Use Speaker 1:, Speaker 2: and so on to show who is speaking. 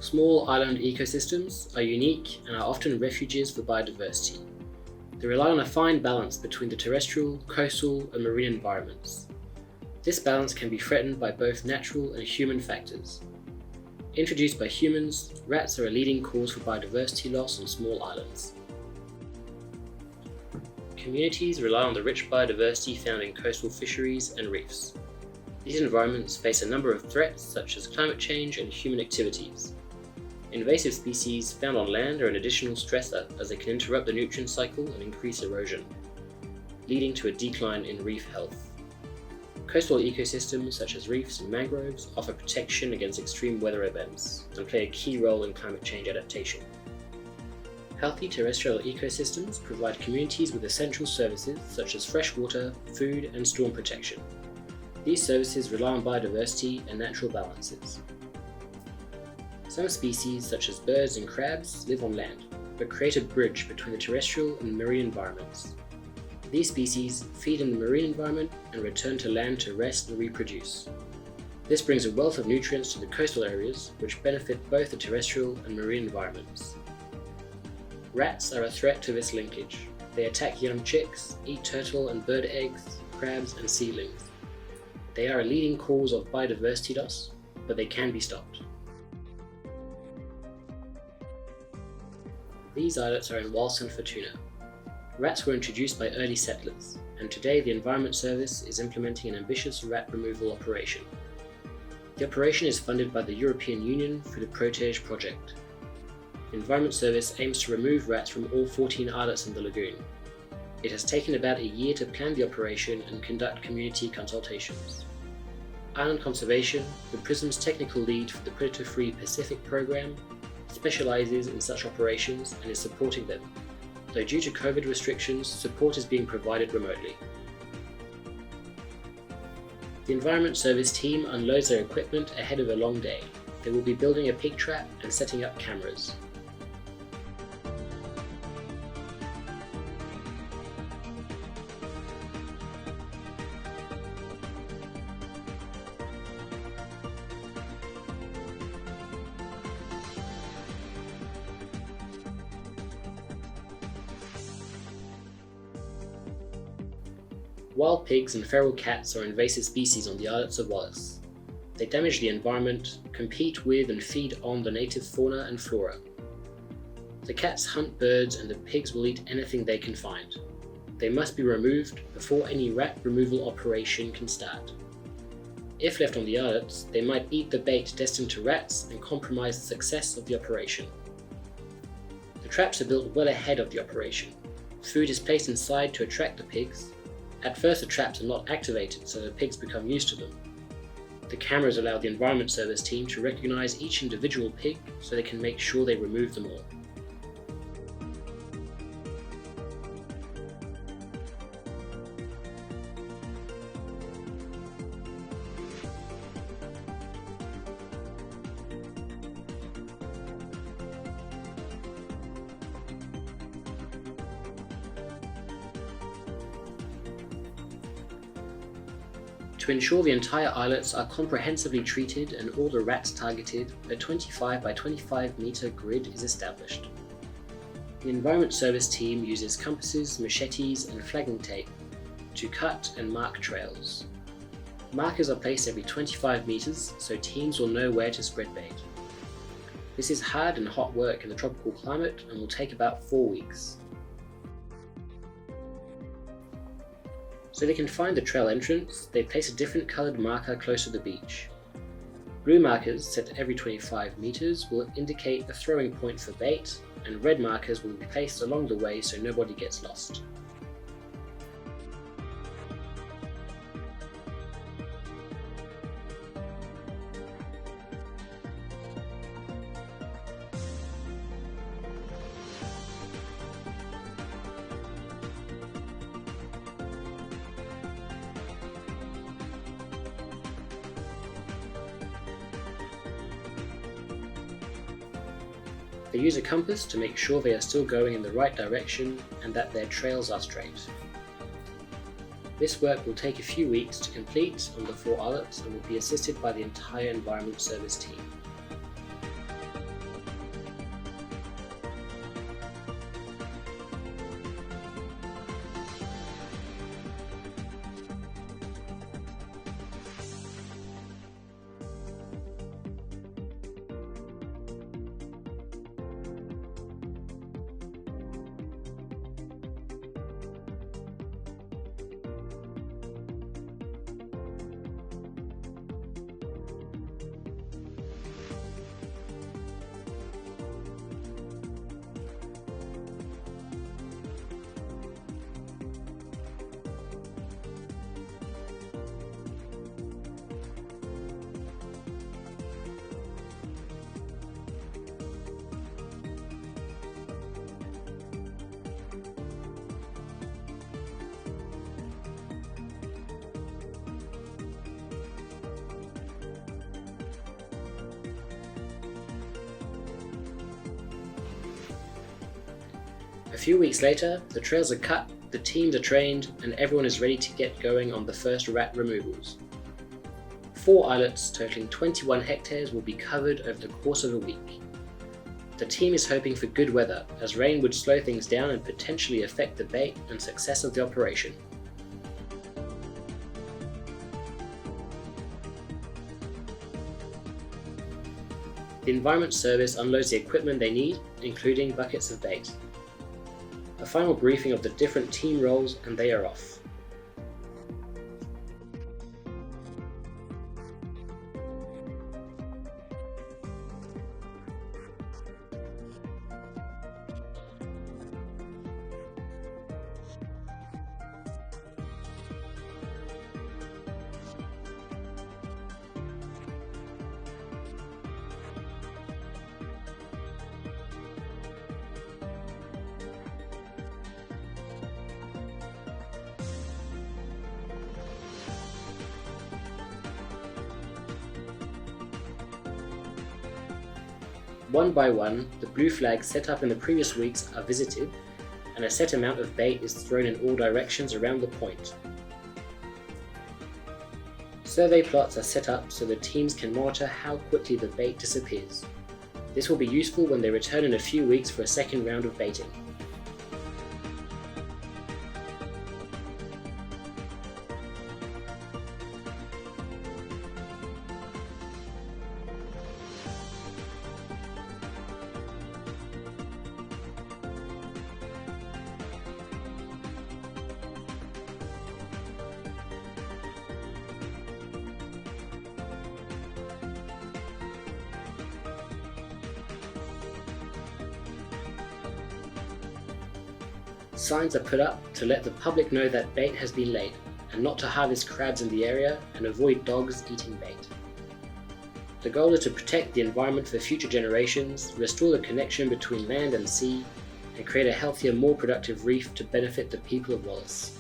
Speaker 1: Small island ecosystems are unique and are often refuges for biodiversity. They rely on a fine balance between the terrestrial, coastal, and marine environments. This balance can be threatened by both natural and human factors. Introduced by humans, rats are a leading cause for biodiversity loss on small islands. Communities rely on the rich biodiversity found in coastal fisheries and reefs. These environments face a number of threats such as climate change and human activities. Invasive species found on land are an additional stressor as they can interrupt the nutrient cycle and increase erosion, leading to a decline in reef health. Coastal ecosystems such as reefs and mangroves offer protection against extreme weather events and play a key role in climate change adaptation. Healthy terrestrial ecosystems provide communities with essential services such as fresh water, food, and storm protection. These services rely on biodiversity and natural balances. Some species, such as birds and crabs, live on land, but create a bridge between the terrestrial and marine environments. These species feed in the marine environment and return to land to rest and reproduce. This brings a wealth of nutrients to the coastal areas, which benefit both the terrestrial and marine environments. Rats are a threat to this linkage. They attack young chicks, eat turtle and bird eggs, crabs, and seedlings. They are a leading cause of biodiversity loss, but they can be stopped. These islets are in Wallis and Futuna. Rats were introduced by early settlers, and today the Environment Service is implementing an ambitious rat removal operation. The operation is funded by the European Union through the Protege project. The Environment Service aims to remove rats from all 14 islets in the lagoon. It has taken about a year to plan the operation and conduct community consultations. Island Conservation, the PRISM's technical lead for the Predator-Free Pacific program, specializes in such operations and is supporting them, though due to COVID restrictions, support is being provided remotely. The Environment Service team unloads their equipment ahead of a long day. They will be building a pig trap and setting up cameras. Wild pigs and feral cats are invasive species on the islets of Wallis. They damage the environment, compete with and feed on the native fauna and flora. The cats hunt birds and the pigs will eat anything they can find. They must be removed before any rat removal operation can start. If left on the islets, they might eat the bait destined to rats and compromise the success of the operation. The traps are built well ahead of the operation. Food is placed inside to attract the pigs. At first the traps are not activated, so the pigs become used to them. The cameras allow the Environment Service team to recognize each individual pig so they can make sure they remove them all. To ensure the entire islets are comprehensively treated and all the rats targeted, a 25 by 25 meter grid is established. The Environment Service team uses compasses, machetes, and flagging tape to cut and mark trails. Markers are placed every 25 meters so teams will know where to spread bait. This is hard and hot work in the tropical climate and will take about 4 weeks. So they can find the trail entrance, they place a different coloured marker close to the beach. Blue markers set every 25 meters will indicate a throwing point for bait, and red markers will be placed along the way so nobody gets lost. They use a compass to make sure they are still going in the right direction and that their trails are straight. This work will take a few weeks to complete on the 4 islets and will be assisted by the entire Environment Service team. A few weeks later, the trails are cut, the teams are trained, and everyone is ready to get going on the first rat removals. 4 islets totaling 21 hectares will be covered over the course of a week. The team is hoping for good weather, as rain would slow things down and potentially affect the bait and success of the operation. The Environment Service unloads the equipment they need, including buckets of bait. A final briefing of the different team roles, and they are off. One by one, the blue flags set up in the previous weeks are visited, and a set amount of bait is thrown in all directions around the point. Survey plots are set up so the teams can monitor how quickly the bait disappears. This will be useful when they return in a few weeks for a second round of baiting. Signs are put up to let the public know that bait has been laid, and not to harvest crabs in the area and avoid dogs eating bait. The goal is to protect the environment for future generations, restore the connection between land and sea, and create a healthier, more productive reef to benefit the people of Wallis.